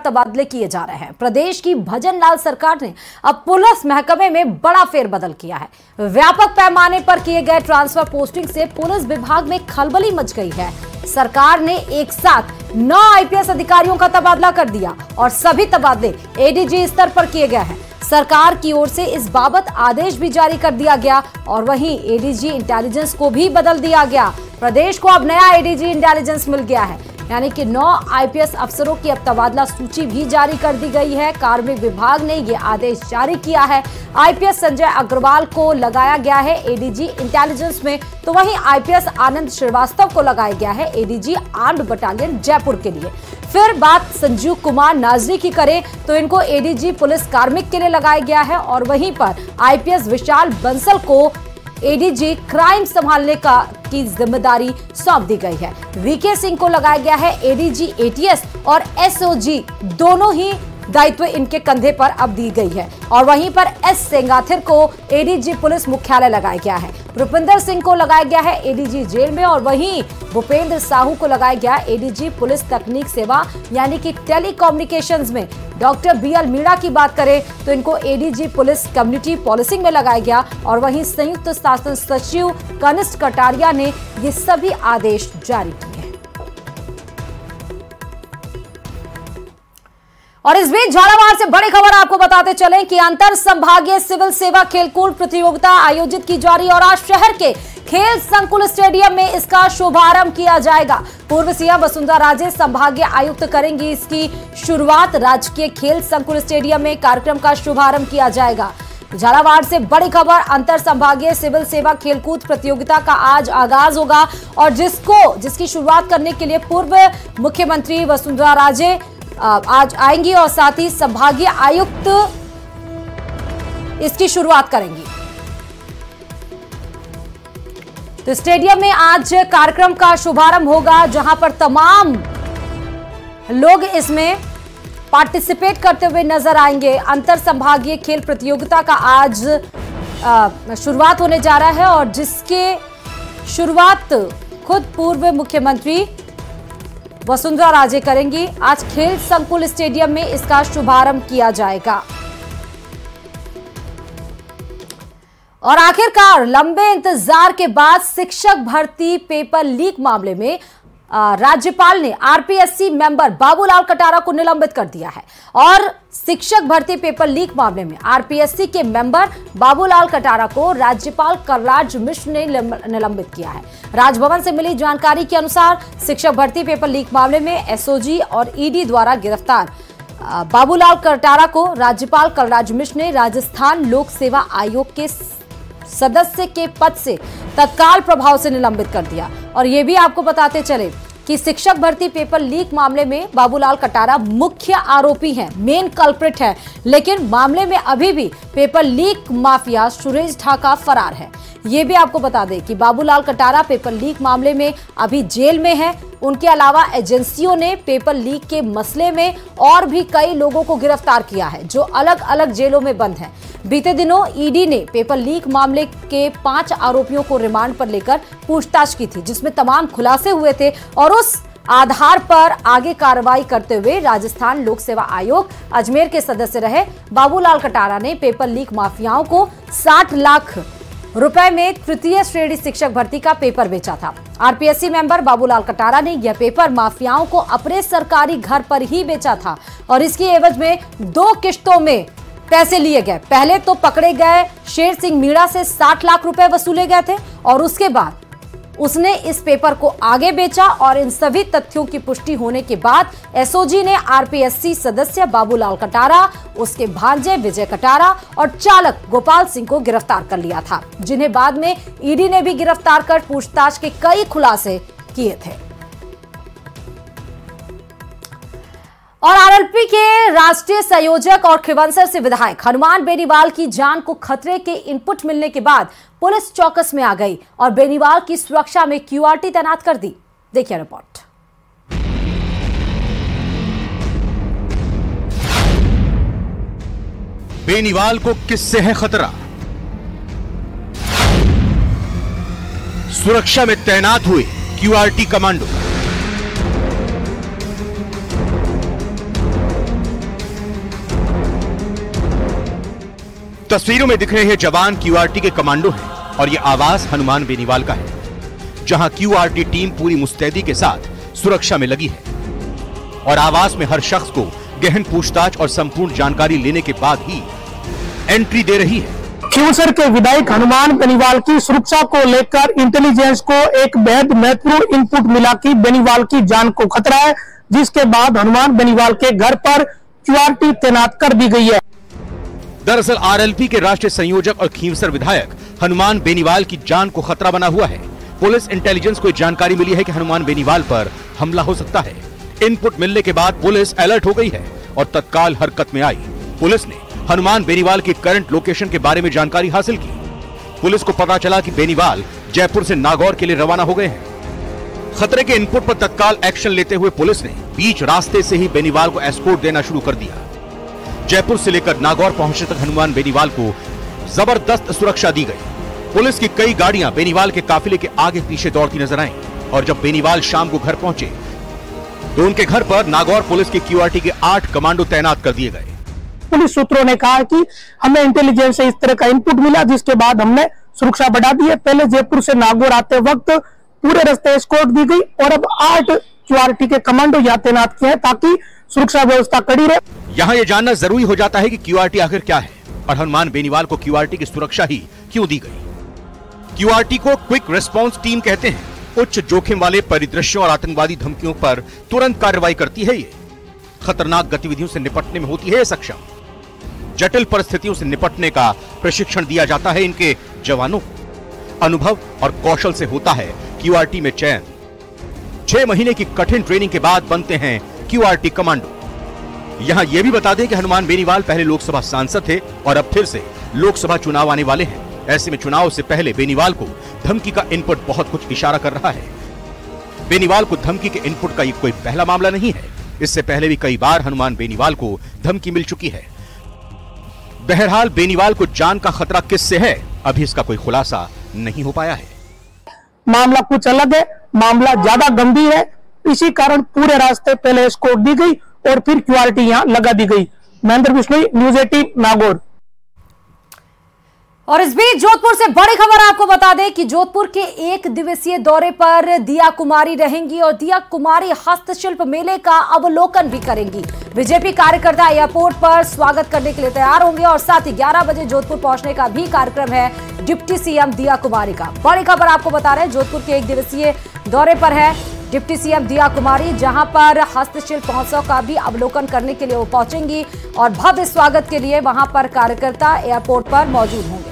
तबादले किए जा रहे हैं। प्रदेश की भजन लाल सरकार ने अब पुलिस महकमे में बड़ा फेरबदल किया है। व्यापक पैमाने पर किए गए ट्रांसफर पोस्टिंग से पुलिस विभाग में खलबली मच गई है। सरकार ने एक साथ 9 आईपीएस अधिकारियों का तबादला कर दिया और सभी तबादले एडीजी स्तर पर किए गए हैं। सरकार की ओर से इस बाबत आदेश भी जारी कर दिया गया और वहीं एडीजी इंटेलिजेंस को भी बदल दिया गया। प्रदेश को अब नया एडीजी इंटेलिजेंस मिल गया है, यानी कि 9 आईपीएस अफसरों की अब तबादला सूची भी जारी कर दी गई है। कार्मिक विभाग ने यह आदेश जारी किया है। आईपीएस संजय अग्रवाल को लगाया गया है एडीजी इंटेलिजेंस में, तो वहीं आईपीएस आनंद श्रीवास्तव को लगाया गया है एडीजी आर्म्ड बटालियन जयपुर के लिए। फिर बात संजीव कुमार नाजरी की करें तो इनको एडीजी पुलिस कार्मिक के लिए लगाया गया है और वहीं पर आईपीएस विशाल बंसल को एडीजी क्राइम संभालने की जिम्मेदारी सौंप दी गई है। वीके सिंह को लगाया गया है एडीजी एटीएस और एसओजी, दोनों ही दायित्व इनके कंधे पर अब दी गई है। और वहीं पर एस सेंगाथिर को एडीजी पुलिस मुख्यालय लगाया गया है। रुपिंदर सिंह को लगाया गया है एडीजी जेल में और वहीं भूपेंद्र साहू को लगाया गया एडीजी पुलिस तकनीक सेवा यानी कि टेलीकम्युनिकेशंस में। डॉक्टर बीएल मीणा की बात करें तो इनको एडीजी पुलिस कम्युनिटी पॉलिसिंग में लगाया गया और वहीं संयुक्त शासन सचिव कनिष्ठ कटारिया ने ये सभी आदेश जारी किए। और इस बीच झालावाड़ से बड़ी खबर आपको बताते चलें कि अंतर संभागीय सिविल सेवा खेलकूद प्रतियोगिता आयोजित की जा रही है और आज शहर के खेल संकुल स्टेडियम में इसका शुभारंभ किया जाएगा। पूर्व सीएम वसुंधरा राजे संभागीय आयुक्त करेंगी इसकी शुरुआत। राजकीय खेल संकुल स्टेडियम में कार्यक्रम का शुभारंभ किया जाएगा। झालावाड़ से बड़ी खबर, अंतर संभागीय सिविल सेवा खेलकूद प्रतियोगिता का आज आगाज होगा और जिसकी शुरुआत करने के लिए पूर्व मुख्यमंत्री वसुंधरा राजे आज आएंगी और साथ ही संभागीय आयुक्त इसकी शुरुआत करेंगी। तो स्टेडियम में आज कार्यक्रम का शुभारंभ होगा जहां पर तमाम लोग इसमें पार्टिसिपेट करते हुए नजर आएंगे। अंतर संभागीय खेल प्रतियोगिता का आज शुरुआत होने जा रहा है और जिसके शुरुआत खुद पूर्व मुख्यमंत्री वसुंधरा राजे करेंगी। आज खेल संकुल स्टेडियम में इसका शुभारंभ किया जाएगा। और आखिरकार लंबे इंतजार के बाद शिक्षक भर्ती पेपर लीक मामले में राज्यपाल ने आरपीएससी मेंबर बाबूलाल कटारा को निलंबित कर दिया है और शिक्षक भर्ती पेपर लीक मामले में आरपीएससी के मेंबर बाबूलाल कटारा को राज्यपाल कलराज मिश्र ने निलंबित किया है। राजभवन से मिली जानकारी के अनुसार शिक्षक भर्ती पेपर लीक मामले में एसओजी और ईडी द्वारा गिरफ्तार बाबूलाल कटारा को राज्यपाल कलराज मिश्र ने राजस्थान लोक सेवा आयोग के सदस्य के पद से तत्काल प्रभाव से निलंबित कर दिया। और ये भी आपको बताते चले कि शिक्षक भर्ती पेपर लीक मामले में बाबूलाल कटारा मुख्य आरोपी हैं, मेन कल्प्रिट है, लेकिन मामले में अभी भी paper leak mafia Suresh Dhaka फरार है। ये भी आपको बता दें कि बाबूलाल कटारा पेपर लीक मामले में अभी जेल में है। उनके अलावा एजेंसियों ने पेपर लीक के मसले में और भी कई लोगों को गिरफ्तार किया है जो अलग अलग जेलों में बंद हैं। बीते दिनों ईडी ने पेपर लीक मामले के 5 आरोपियों को रिमांड पर लेकर पूछताछ की थी, जिसमें तमाम खुलासे हुए थे और उस आधार पर आगे कार्रवाई करते हुए राजस्थान लोक सेवा आयोग अजमेर के सदस्य रहे बाबूलाल कटारा ने पेपर लीक माफियाओं को 60 लाख रुपए में तृतीय श्रेणी शिक्षक भर्ती का पेपर बेचा था। आरपीएससी मेंबर बाबूलाल कटारा ने यह पेपर माफियाओं को अपने सरकारी घर पर ही बेचा था और इसकी एवज में 2 किश्तों में पैसे लिए गए। पहले तो पकड़े गए शेर सिंह मीणा से 60 लाख रुपए वसूले गए थे और उसके बाद उसने इस पेपर को आगे बेचा और इन सभी तथ्यों की पुष्टि होने के बाद एसओजी ने आरपीएससी सदस्य बाबूलाल कटारा, उसके भांजे विजय कटारा और चालक गोपाल सिंह को गिरफ्तार कर लिया था, जिन्हें बाद में ईडी ने भी गिरफ्तार कर पूछताछ के कई खुलासे किए थे। और आरएलपी के राष्ट्रीय संयोजक और खिवंसर से विधायक हनुमान बेनीवाल की जान को खतरे के इनपुट मिलने के बाद पुलिस चौकस में आ गई और बेनीवाल की सुरक्षा में क्यूआरटी तैनात कर दी। देखिए रिपोर्ट। बेनीवाल को किससे है खतरा? सुरक्षा में तैनात हुए क्यूआरटी कमांडो। तस्वीरों में दिख रहे हैं जवान क्यूआरटी के कमांडो हैं और ये आवास हनुमान बेनीवाल का है, जहां क्यूआरटी टीम पूरी मुस्तैदी के साथ सुरक्षा में लगी है और आवास में हर शख्स को गहन पूछताछ और संपूर्ण जानकारी लेने के बाद ही एंट्री दे रही है। खींवसर के विधायक हनुमान बेनीवाल की सुरक्षा को लेकर इंटेलिजेंस को एक बेहद महत्वपूर्ण इनपुट मिला कि बेनीवाल की जान को खतरा है, जिसके बाद हनुमान बेनीवाल के घर पर क्यूआरटी तैनात कर दी गई है। दरअसल आरएलपी के राष्ट्रीय संयोजक और खींवसर विधायक हनुमान बेनीवाल की जान को खतरा बना हुआ है। पुलिस इंटेलिजेंस को जानकारी मिली है कि हनुमान बेनीवाल पर हमला हो सकता है। इनपुट मिलने के बाद पुलिस अलर्ट हो गई है और तत्काल हरकत में आई। पुलिस ने हनुमान बेनीवाल की करंट लोकेशन के बारे में जानकारी हासिल की। पुलिस को पता चला कि बेनीवाल जयपुर से नागौर के लिए रवाना हो गए हैं। खतरे के इनपुट पर तत्काल एक्शन लेते हुए पुलिस ने बीच रास्ते से ही बेनीवाल को एस्कॉर्ट देना शुरू कर दिया। जयपुर से लेकर नागौर पहुंचने तक हनुमान बेनीवाल को जबरदस्त सुरक्षा दी गई। पुलिस की कई गाड़ियां बेनीवाल के काफिले के आगे पीछे दौड़ती नजर आईं और जब बेनीवाल शाम को घर पहुंचे तो उनके घर पर नागौर पुलिस की क्यूआरटी के 8 कमांडो तैनात कर दिए गए। पुलिस सूत्रों ने कहा कि हमें इंटेलिजेंस से इस तरह का इनपुट मिला, जिसके बाद हमने सुरक्षा बढ़ा दी है। पहले जयपुर से नागौर आते वक्त पूरे रास्ते एस्कॉर्ट दी गई और अब 8 क्यूआरटी के कमांडो यहाँ तैनात किए हैं ताकि सुरक्षा व्यवस्था कड़ी रहे। यहाँ ये जानना जरूरी हो जाता है कि क्यूआरटी आखिर क्या है और हनुमान बेनीवाल को क्यूआरटी की सुरक्षा ही क्यों दी गई। क्यूआरटी को क्विक रिस्पांस टीम कहते हैं। उच्च जोखिम वाले परिदृश्यों और आतंकवादी धमकियों पर तुरंत कार्रवाई करती है। ये खतरनाक गतिविधियों से निपटने में होती है सक्षम। जटिल परिस्थितियों से निपटने का प्रशिक्षण दिया जाता है इनके जवानों को। अनुभव और कौशल से होता है क्यूआरटी में चयन। 6 महीने की कठिन ट्रेनिंग के बाद बनते हैं क्यूआरटी कमांडो। यहां यह भी बता दें कि हनुमान बेनीवाल पहले लोकसभा सांसद थे और अब फिर से लोकसभा चुनाव आने वाले हैं। ऐसे में चुनाव से पहले बेनीवाल को धमकी का इनपुट बहुत कुछ इशारा कर रहा है। बेनीवाल को धमकी के इनपुट का ये कोई पहला मामला नहीं है। इससे पहले भी कई बार हनुमान बेनीवाल को धमकी मिल चुकी है। बहरहाल बेनीवाल को जान का खतरा किससे है, अभी इसका कोई खुलासा नहीं हो पाया है। मामला कुछ अलग है, मामला ज्यादा गंभीर है। इसी कारण पूरे रास्ते पहले एस्कॉर्ट दी गई और फिर क्यूआरटी यहाँ लगा दी गई। महेंद्र बिश्नोई, न्यूज़ 18 नागौर। और इस बीच जोधपुर से बड़ी खबर आपको बता दें कि जोधपुर के 1 दिवसीय दौरे पर दिया कुमारी रहेंगी और दिया कुमारी हस्तशिल्प मेले का अवलोकन भी करेंगी। बीजेपी कार्यकर्ता एयरपोर्ट पर स्वागत करने के लिए तैयार होंगे और साथ ही 11 बजे जोधपुर पहुंचने का भी कार्यक्रम है डिप्टी सीएम दिया कुमारी का। बड़ी खबर आपको बता रहे हैं, जोधपुर के 1 दिवसीय दौरे पर है डिप्टी सीएम दिया कुमारी, जहां पर हस्तशिल्प महोत्सव का भी अवलोकन करने के लिए वो पहुंचेंगी और भव्य स्वागत के लिए वहां पर कार्यकर्ता एयरपोर्ट पर मौजूद होंगे।